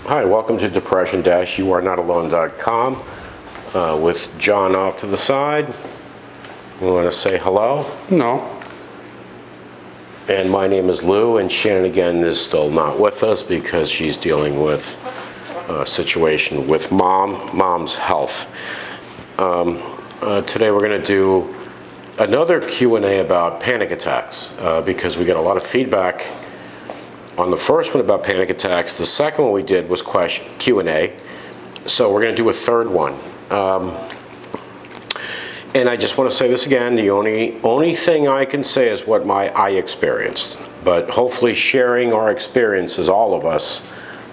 Hi, welcome to depression-youarenot-alone.com with John off to the side. You want to say hello? No. And my name is Lou, and Shannon again is still not with us because she's dealing with a situation with mom's health. Today we're going to do another Q&A about panic attacks because we got a lot of feedback on the first one about panic attacks. The second one we did was Q&A, so we're going to do a third one. And I just want to say this again, the only thing I can say is what I experienced. But hopefully sharing our experiences, all of us,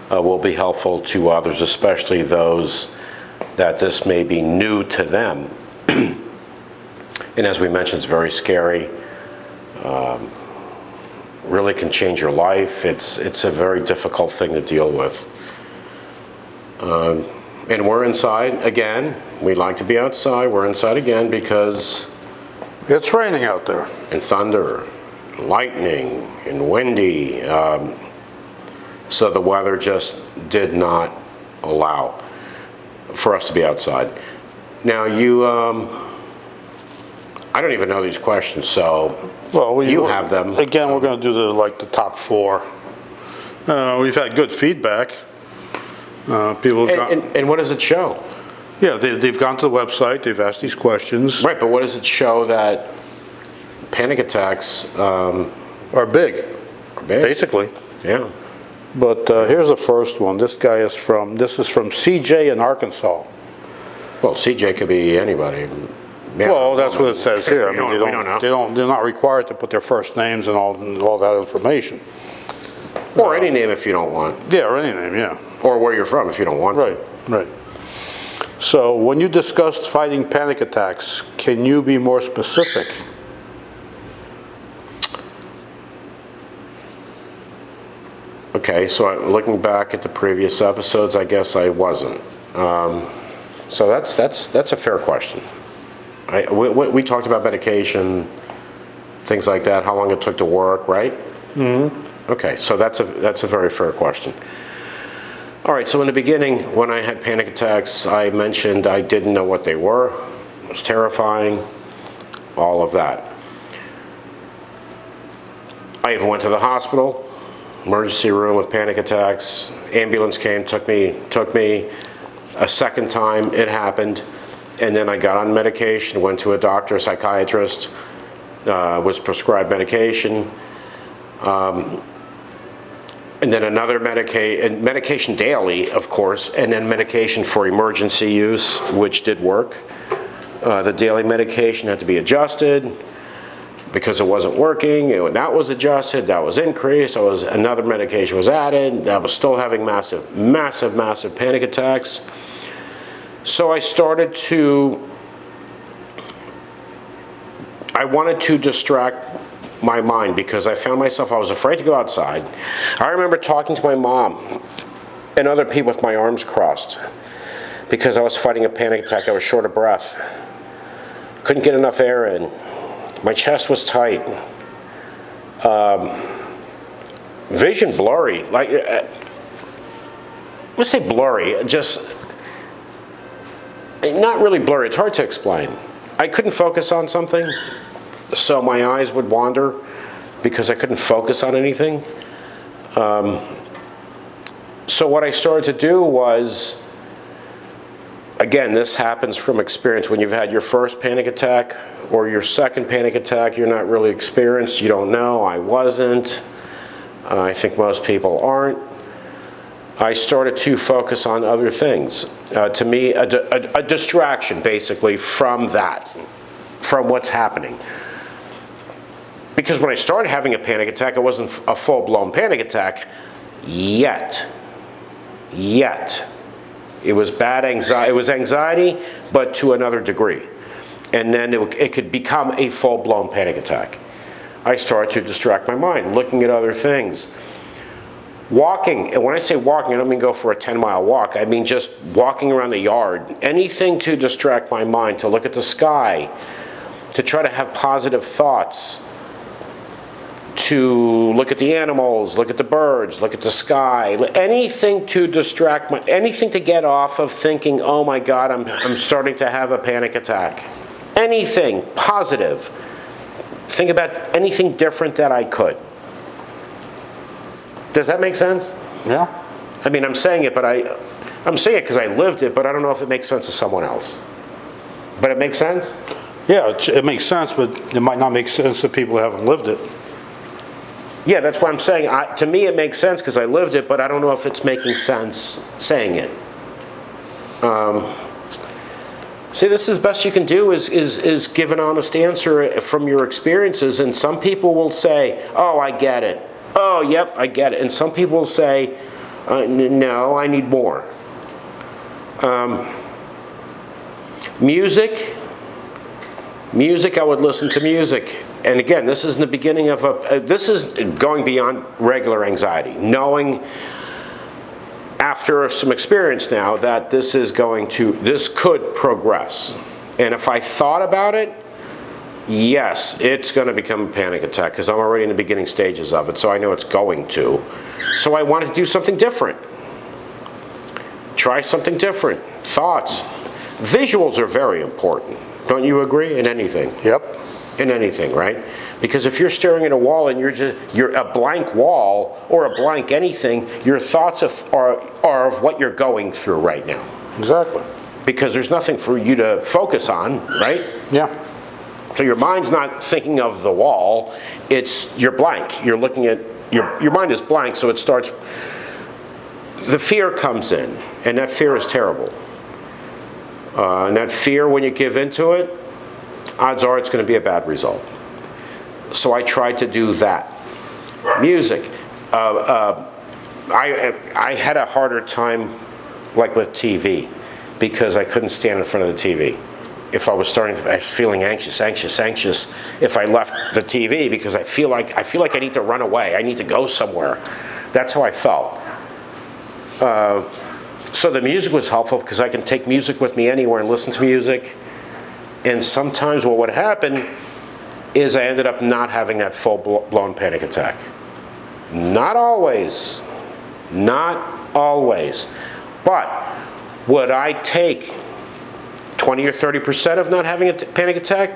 will be helpful to others, especially those that this may be new to them. And as we mentioned, it's very scary. Really can change your life. It's a very difficult thing to deal with. And we're inside again. We like to be outside. We're inside again because It's raining out there. and thunder, and lightning, and windy. So the weather just did not allow for us to be outside. Now I don't even know these questions, so Well, you have them. Again, we're going to do the top four. We've had good feedback. People have gone, And what does it show? yeah, they've gone to the website. They've asked these questions. Right, but what does it show that panic attacks Are big, are big? basically. Yeah. But here's the first one. This is from CJ in Arkansas. Well, CJ could be anybody. Man, Well, that's what it says here. I mean, We don't know. they're not required to put their first names and all that information. Or any name if you don't want. Yeah, or any name, yeah. Or where you're from if you don't want to. Right. So when you discussed fighting panic attacks, can you be more specific? Okay, so looking back at the previous episodes, I guess I wasn't. So that's a fair question. We talked about medication, things like that, how long it took to work, right? Mm-hmm. Okay, so that's a very fair question. All right, so in the beginning, when I had panic attacks, I mentioned I didn't know what they were. It was terrifying, all of that. I even went to the hospital, emergency room with panic attacks. Ambulance came, took me. A second time it happened, and then I got on medication, went to a doctor, a psychiatrist, was prescribed medication. And then another medication daily, of course, and then medication for emergency use, which did work. The daily medication had to be adjusted because it wasn't working. That was adjusted, that was increased, another medication was added. I was still having massive panic attacks. So I wanted to distract my mind because I found myself, I was afraid to go outside. I remember talking to my mom and other people with my arms crossed because I was fighting a panic attack. I was short of breath. Couldn't get enough air in. My chest was tight. Vision blurry. Let's say blurry. Just not really blurry. It's hard to explain. I couldn't focus on something. So my eyes would wander because I couldn't focus on anything. So what I started to do was, again, this happens from experience. When you've had your first panic attack or your second panic attack, you're not really experienced. You don't know. I wasn't. I think most people aren't. I started to focus on other things. To me, a distraction, basically, from what's happening. Because when I started having a panic attack, it wasn't a full-blown panic attack yet. It was bad anxiety. It was anxiety, but to another degree. And then it could become a full-blown panic attack. I started to distract my mind, looking at other things. Walking, and when I say walking, I don't mean go for a 10-mile walk. I mean just walking around the yard. Anything to distract my mind, to look at the sky, to try to have positive thoughts, to look at the animals, look at the birds, look at the sky, anything to distract anything to get off of thinking, oh my God, I'm starting to have a panic attack. Anything positive. Think about anything different that I could. Does that make sense? Yeah. I mean, I'm saying it because I lived it, but I don't know if it makes sense to someone else. But it makes sense? Yeah, it makes sense, but it might not make sense to people who haven't lived it. Yeah, that's what I'm saying. To me, it makes sense because I lived it, but I don't know if it's making sense saying it. See, this is the best you can do is give an honest answer from your experiences. And some people will say, oh, I get it. Oh, yep, I get it. And some people will say, no, I need more. Music, I would listen to music. And again, this is in the beginning of this is going beyond regular anxiety. Knowing after some experience now that this could progress. And if I thought about it, yes, it's going to become a panic attack because I'm already in the beginning stages of it, so I know it's going to. So I want to do something different. Try something different. Thoughts. Visuals are very important. Don't you agree? In anything. Yep. In anything, right? Because if you're staring at a wall and you're a blank wall or a blank anything, your thoughts are of what you're going through right now. Exactly. Because there's nothing for you to focus on, right? Yeah. So your mind's not thinking of the wall, you're blank. You're looking at, your mind is blank, so it starts, the fear comes in, and that fear is terrible. And that fear, when you give into it, odds are it's going to be a bad result. So I tried to do that. Music. I had a harder time, like with TV, because I couldn't stand in front of the TV. If I was feeling anxious, if I left the TV, because I feel like I need to run away, I need to go somewhere. That's how I felt. So the music was helpful because I can take music with me anywhere and listen to music. And sometimes what would happen is I ended up not having that full-blown panic attack. Not always. Not always. But would I take 20 or 30% of not having a panic attack?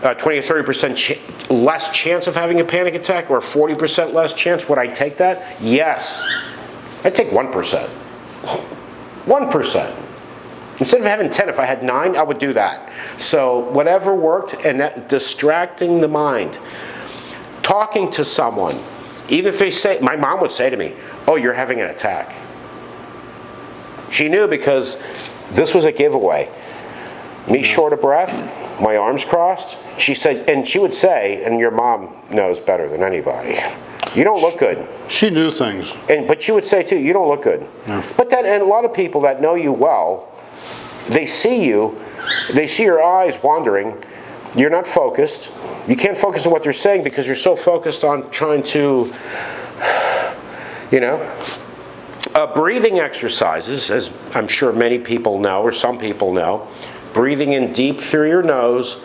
20 or 30% less chance of having a panic attack, or 40% less chance? Would I take that? Yes. I'd take 1%. 1%. Instead of having 10, if I had 9, I would do that. So whatever worked, and that distracting the mind. Talking to someone, even if they say, my mom would say to me, oh, you're having an attack. She knew because this was a giveaway. Me short of breath, my arms crossed. She said, and she would say, and your mom knows better than anybody, you don't look good. She knew things. But she would say too, you don't look good. Yeah. But then, and a lot of people that know you well, they see you, they see your eyes wandering, you're not focused. You can't focus on what they're saying because you're so focused on trying to, breathing exercises, as I'm sure many people know, or some people know, breathing in deep through your nose,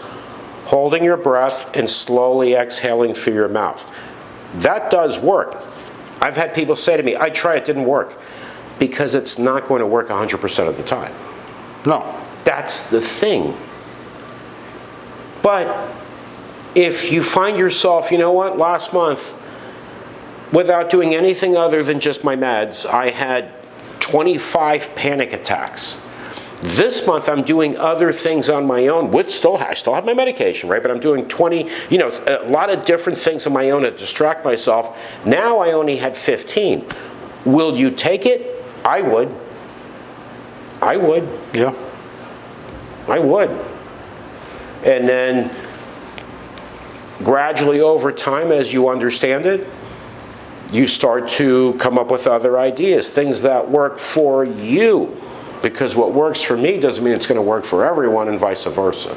holding your breath, and slowly exhaling through your mouth. That does work. I've had people say to me, I tried, it didn't work. Because it's not going to work 100% of the time. No. That's the thing. But if you find yourself, you know what, last month, without doing anything other than just my meds, I had 25 panic attacks. This month I'm doing other things on my own. I still have my medication, right? But I'm doing 20, a lot of different things on my own to distract myself. Now I only had 15. Will you take it? I would. I would. Yeah. I would. And then gradually over time, as you understand it, you start to come up with other ideas, things that work for you. Because what works for me doesn't mean it's going to work for everyone, and vice versa.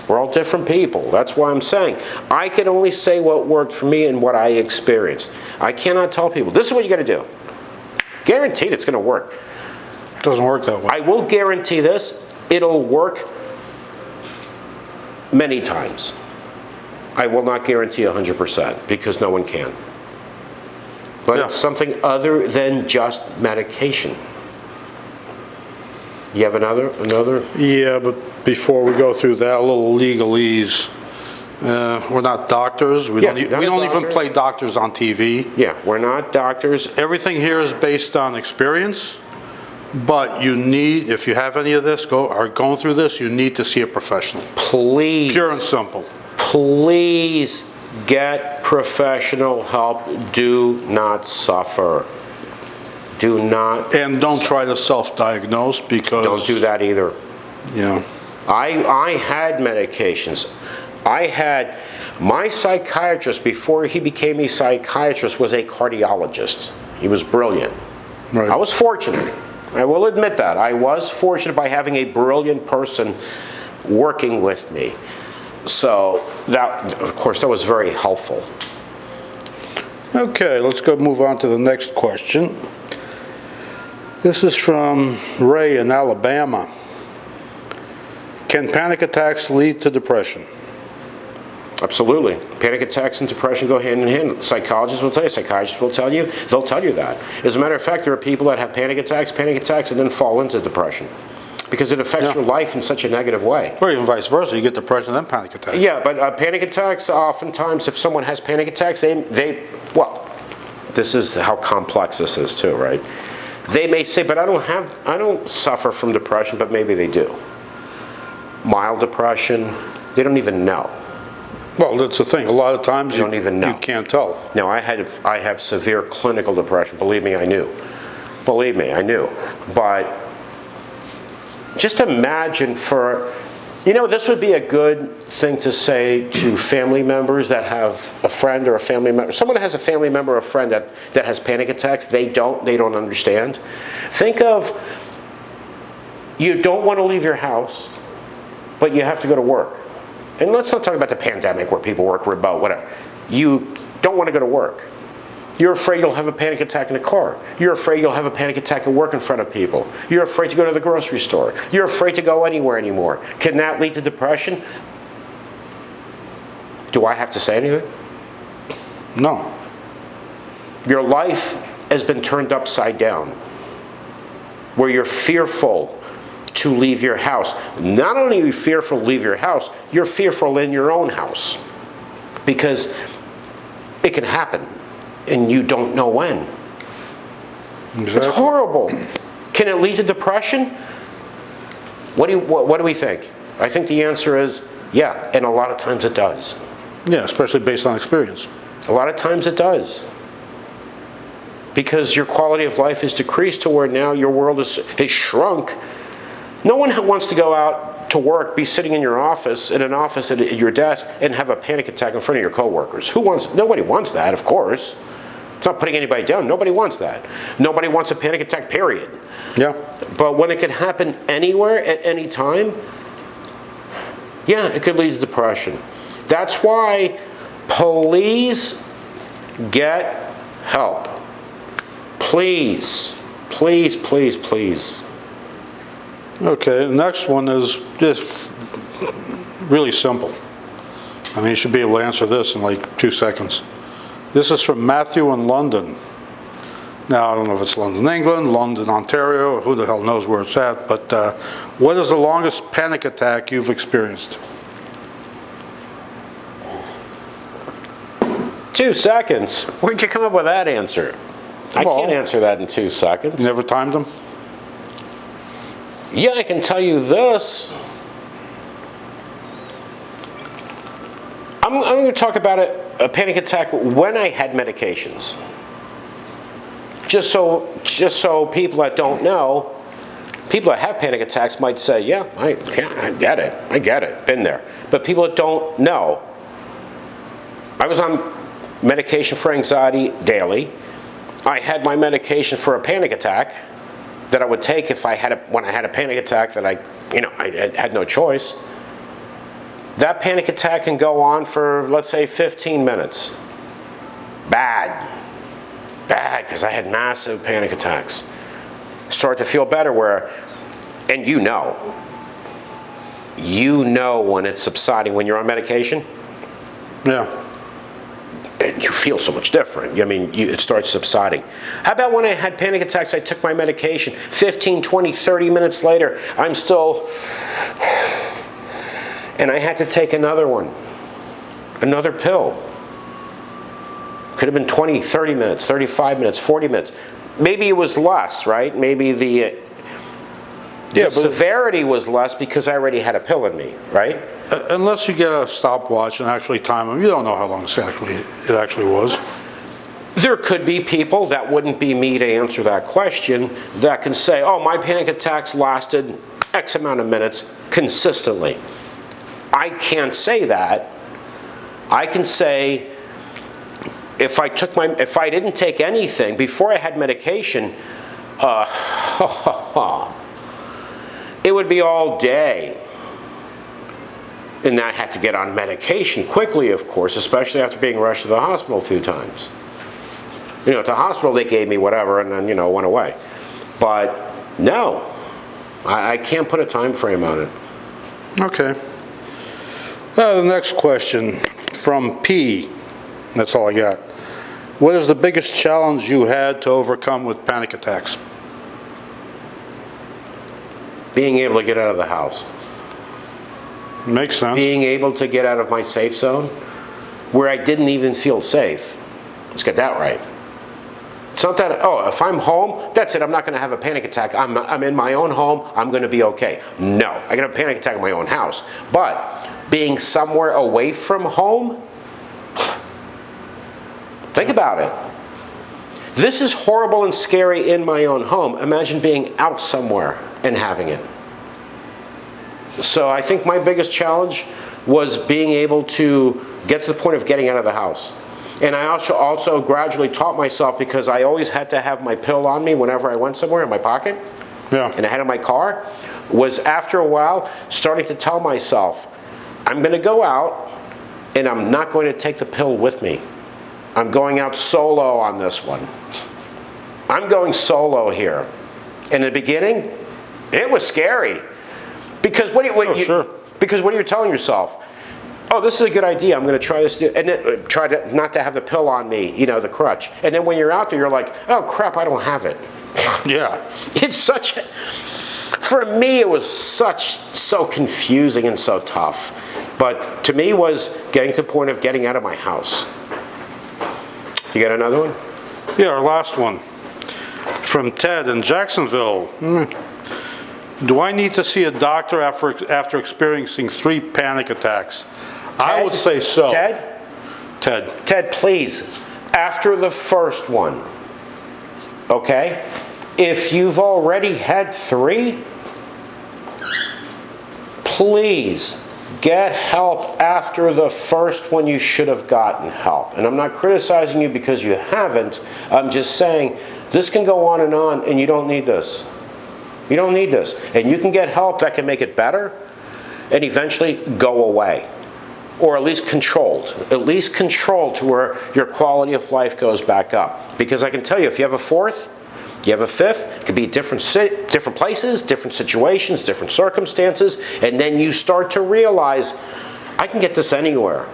We're all different people. That's why I'm saying I can only say what worked for me and what I experienced. I cannot tell people, this is what you got to do. Guaranteed it's going to work. It doesn't work that way. I will guarantee this, it'll work many times. I will not guarantee 100% because no one can. But Yeah. it's something other than just medication. You have another? Yeah, but before we go through that, a little legalese. We're not doctors. We Yeah, don't, not we a don't even doctor. play doctors on TV. Yeah, we're not doctors. Everything here is based on experience, but you need, if you have any of this, are going through this, you need to see a professional. Please. Pure and simple. Please get professional help. Do not suffer. Do not. And don't try to self-diagnose because... Don't do that either. You know. I had medications. I had my psychiatrist, before he became a psychiatrist, was a cardiologist. He was brilliant. Right. I was fortunate. I will admit that. I was fortunate by having a brilliant person working with me. So that, of course, that was very helpful. Okay, let's go move on to the next question. This is from Ray in Alabama. Can panic attacks lead to depression? Absolutely. Panic attacks and depression go hand in hand. Psychologists will tell you, psychiatrists will tell you, they'll tell you that. As a matter of fact, there are people that have panic attacks, and then fall into depression because it affects Yeah. your life in such a negative way. Or even vice versa, you get depression and panic attacks. Yeah, but panic attacks, oftentimes, if someone has panic attacks, well, this is how complex this is too, right? They may say, but I don't suffer from depression, but maybe they do. Mild depression, they don't even know. Well, that's the thing. A lot of times You don't even know. You can't tell. Now, I have severe clinical depression. Believe me, I knew. Believe me, I knew. But just imagine this would be a good thing to say to family members that have a friend or a family member. Someone that has a family member or a friend that has panic attacks, they don't understand. Think of, you don't want to leave your house, but you have to go to work. And let's not talk about the pandemic where people work remote, whatever. You don't want to go to work. You're afraid you'll have a panic attack in the car. You're afraid you'll have a panic attack at work in front of people. You're afraid to go to the grocery store. You're afraid to go anywhere anymore. Can that lead to depression? Do I have to say anything? No. Your life has been turned upside down, where you're fearful to leave your house. Not only are you fearful to leave your house, you're fearful in your own house. Because it can happen, and you don't know when. Exactly. It's horrible. Can it lead to depression? What do we think? I think the answer is yeah, and a lot of times it does. Yeah, especially based on experience. A lot of times it does. Because your quality of life is decreased to where now your world is shrunk. No one wants to go out to work, be sitting in your office, at your desk, and have a panic attack in front of your coworkers. Nobody wants that, of course. It's not putting anybody down. Nobody wants that. Nobody wants a panic attack, period. Yeah. But when it can happen anywhere, at any time, yeah, it could lead to depression. That's why please get help. Please, please, please, please. Okay, the next one is just really simple. I mean, you should be able to answer this in like 2 seconds. This is from Matthew in London. Now, I don't know if it's London, England, London, Ontario, who the hell knows where it's at, but what is the longest panic attack you've experienced? 2 seconds? Where'd you come up with that answer? I Well, can't answer that in 2 seconds. You never timed them? Yeah, I can tell you this. I'm going to talk about a panic attack when I had medications. Just so people that don't know, people that have panic attacks might say, yeah, I get it, been there. But people that don't know, I was on medication for anxiety daily. I had my medication for a panic attack that I would take when I had a panic attack that I had no choice. That panic attack can go on for, let's say, 15 minutes. Bad, because I had massive panic attacks. Start to feel better and you know when it's subsiding when you're on medication. Yeah. And you feel so much different. I mean, it starts subsiding. How about when I had panic attacks, I took my medication, 15, 20, 30 minutes later, I'm still, and I had to take another one, another pill. Could have been 20, 30 minutes, 35 minutes, 40 minutes. Maybe it was less, right? Maybe the severity was less because I already had a pill in me, right? Unless you get a stopwatch and actually time them, you don't know how long it actually was. There could be people, that wouldn't be me to answer that question, that can say, oh, my panic attacks lasted X amount of minutes consistently. I can't say that. I can say, if I didn't take anything, before I had medication, it would be all day. And I had to get on medication quickly, of course, especially after being rushed to the hospital 2 times. You know, at the hospital they gave me whatever and then, went away. But no, I can't put a time frame on it. Okay. The next question from P. That's all I got. What is the biggest challenge you had to overcome with panic attacks? Being able to get out of the house. Makes sense. Being able to get out of my safe zone where I didn't even feel safe. Let's get that right. It's not that, if I'm home, that's it, I'm not going to have a panic attack. I'm in my own home, I'm going to be okay. No, I got a panic attack in my own house. But being somewhere away from home, think about it. This is horrible and scary in my own home. Imagine being out somewhere and having it. So I think my biggest challenge was being able to get to the point of getting out of the house. And I also gradually taught myself, because I always had to have my pill on me whenever I went somewhere in my pocket, and I had it in my car, was after a while starting to tell myself, I'm going to go out and I'm not going to take the pill with me. I'm going out solo on this one. I'm going solo here. In the beginning, it was scary. Because what are you telling yourself? Oh, this is a good idea. I'm going to try this, and then try to not to have the pill on me, the crutch. And then when you're out there, you're like, oh crap, I don't have it. Yeah. It's for me, it was so confusing and so tough. But to me, was getting to the point of getting out of my house. You got another one? Yeah, our last one. From Ted in Jacksonville. Do I need to see a doctor after experiencing 3 panic attacks? I would say so. Ted, please, after the first one, okay? If you've already had 3, please get help after the first one. You should have gotten help. And I'm not criticizing you because you haven't. I'm just saying this can go on, and you don't need this. You don't need this. And you can get help that can make it better and eventually go away. Or at least controlled. At least controlled to where your quality of life goes back up. Because I can tell you, if you have a 4th, you have a 5th, it could be different places, different situations, different circumstances, and then you start to realize, I can get this anywhere.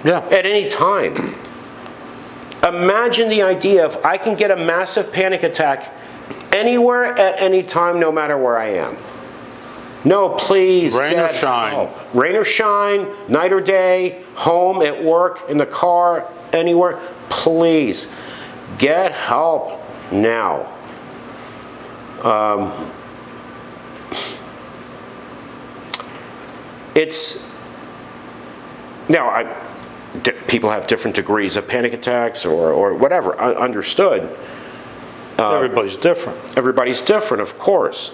Yeah. At any time. Imagine the idea of I can get a massive panic attack anywhere at any time, no matter where I am. No, please. Rain or shine. Help. Rain or shine, night or day, home, at work, in the car, anywhere. Please get help now. People have different degrees of panic attacks or whatever, understood. Everybody's different. Everybody's different, of course.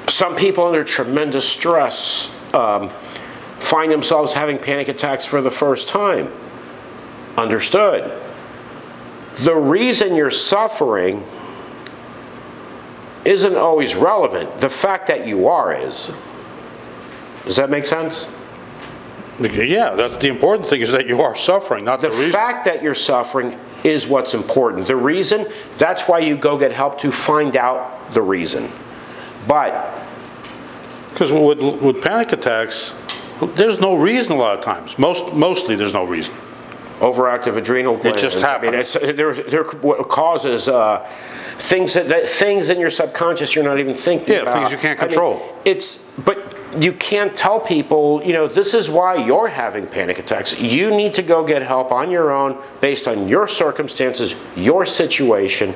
Some people under tremendous stress find themselves having panic attacks for the first time. Understood. The reason you're suffering isn't always relevant. The fact that you are is. Does that make sense? Yeah, that's the important thing, is that you are suffering, not the reason. The fact that you're suffering is what's important. The reason, that's why you go get help, to find out the reason. But because with panic attacks, There's no reason a lot of times. Mostly there's no reason. Overactive adrenal glands. just I mean, happens. they're what causes things in your subconscious you're not even thinking Yeah, about. things you can't I mean, control. but you can't tell people, this is why you're having panic attacks. You need to go get help on your own based on your circumstances, your situation,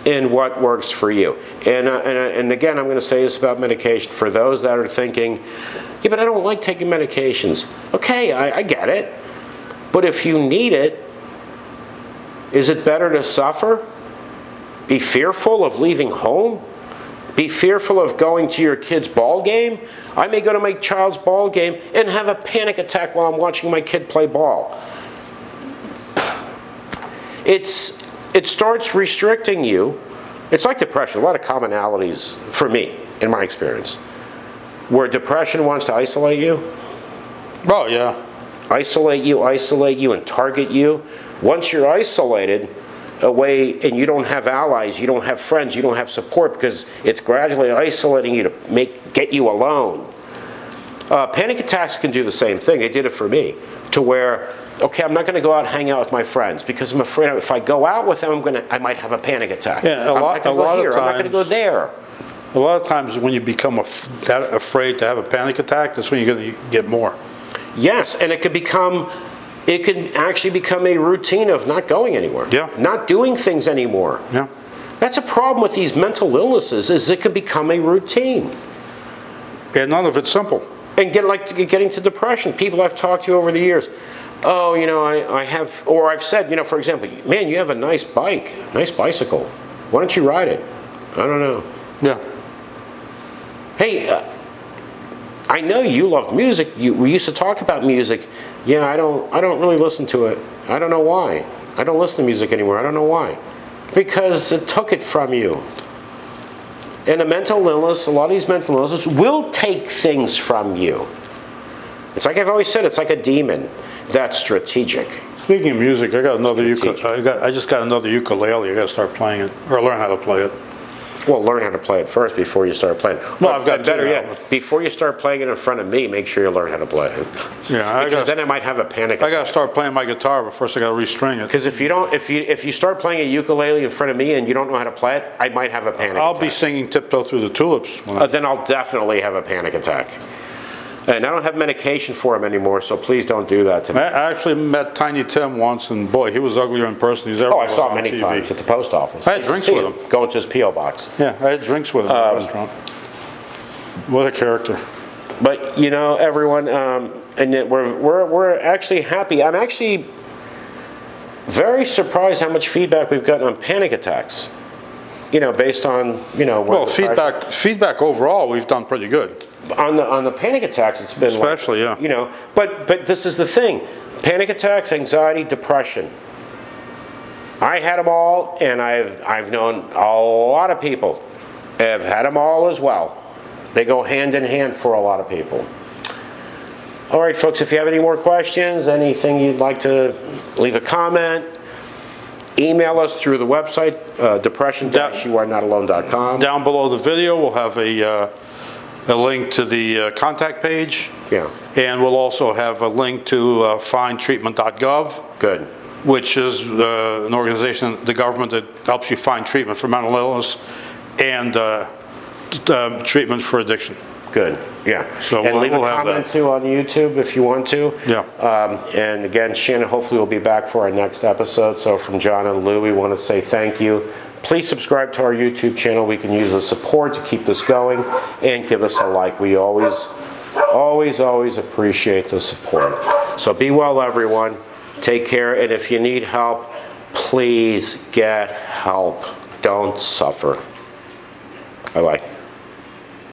and what works for you. And again, I'm going to say this about medication. For those that are thinking, yeah, but I don't like taking medications. Okay, I get it. But if you need it, is it better to suffer? Be fearful of leaving home? Be fearful of going to your kid's ball game? I may go to my child's ball game and have a panic attack while I'm watching my kid play ball. It starts restricting you. It's like depression, a lot of commonalities for me, in my experience. Where depression wants to isolate you. Oh, yeah. Isolate you, and target you. Once you're isolated away and you don't have allies, you don't have friends, you don't have support because it's gradually isolating you to get you alone. Panic attacks can do the same thing. They did it for me, to where, okay, I'm not going to go out and hang out with my friends because I'm afraid if I go out with them, I might have a panic attack. Yeah, I'm not going to go here. I'm not going to go there. A lot of times when you become that afraid to have a panic attack, that's when you're going to get more. Yes, and it can actually become a routine of not going anywhere. Yeah. Not doing things anymore. Yeah. That's a problem with these mental illnesses, is it can become a routine. And none of it's simple. And getting to depression. People I've talked to over the years, oh, I have, or I've said, for example, man, you have a nice bike, nice bicycle. Why don't you ride it? I don't know. Yeah. Hey, I know you love music. We used to talk about music. Yeah, I don't really listen to it. I don't know why. I don't listen to music anymore. I don't know why. Because it took it from you. And a mental illness, a lot of these mental illnesses will take things from you. It's like I've always said, it's like a demon that's strategic. Speaking of music, I got another I just got another ukulele. I got to start playing it, or learn how to play it. Well, learn how to play it first before you start playing. Well, I've got better two yet, now. before you start playing it in front of me, make sure you learn how to play it. Yeah, Because then I might have a panic I attack. got to start playing my guitar, but first I got to restring it. Because if you start playing a ukulele in front of me and you don't know how to play it, I might have a panic I'll attack. be singing Tiptoe Through the Tulips. Then I'll definitely have a panic attack. And I don't have medication for him anymore, so please don't do that to me. I actually met Tiny Tim once, and boy, he was uglier in person than he's ever Oh, I was saw him on many TV. times at the post office. I had used to drinks see with him. Going to his P.O. box. Yeah, I had drinks with him at the restaurant. What a character. But, everyone, and yet we're actually happy. I'm actually very surprised how much feedback we've gotten on panic attacks. Based on, Well, feedback overall, we've done pretty good. On the panic attacks, it's been Especially, yeah. But this is the thing: panic attacks, anxiety, depression. I had them all, and I've known a lot of people have had them all as well. They go hand in hand for a lot of people. All right, folks. If you have any more questions, anything you'd like to leave a comment, email us through the website, depression-youarenot-alone.com. Down below the video, we'll have a link to the contact page. Yeah. And we'll also have a link to findtreatment.gov. Good. Which is an organization, the government, that helps you find treatment for mental illness and treatment for addiction. Good, yeah. So and leave a we'll have comment that. too on YouTube if you want to. Yeah. And again, Shannon hopefully will be back for our next episode. So from John and Lou, we want to say thank you. Please subscribe to our YouTube channel. We can use the support to keep this going, and give us a like. We always appreciate the support. So be well, everyone. Take care, and if you need help, please get help. Don't suffer. Bye-bye.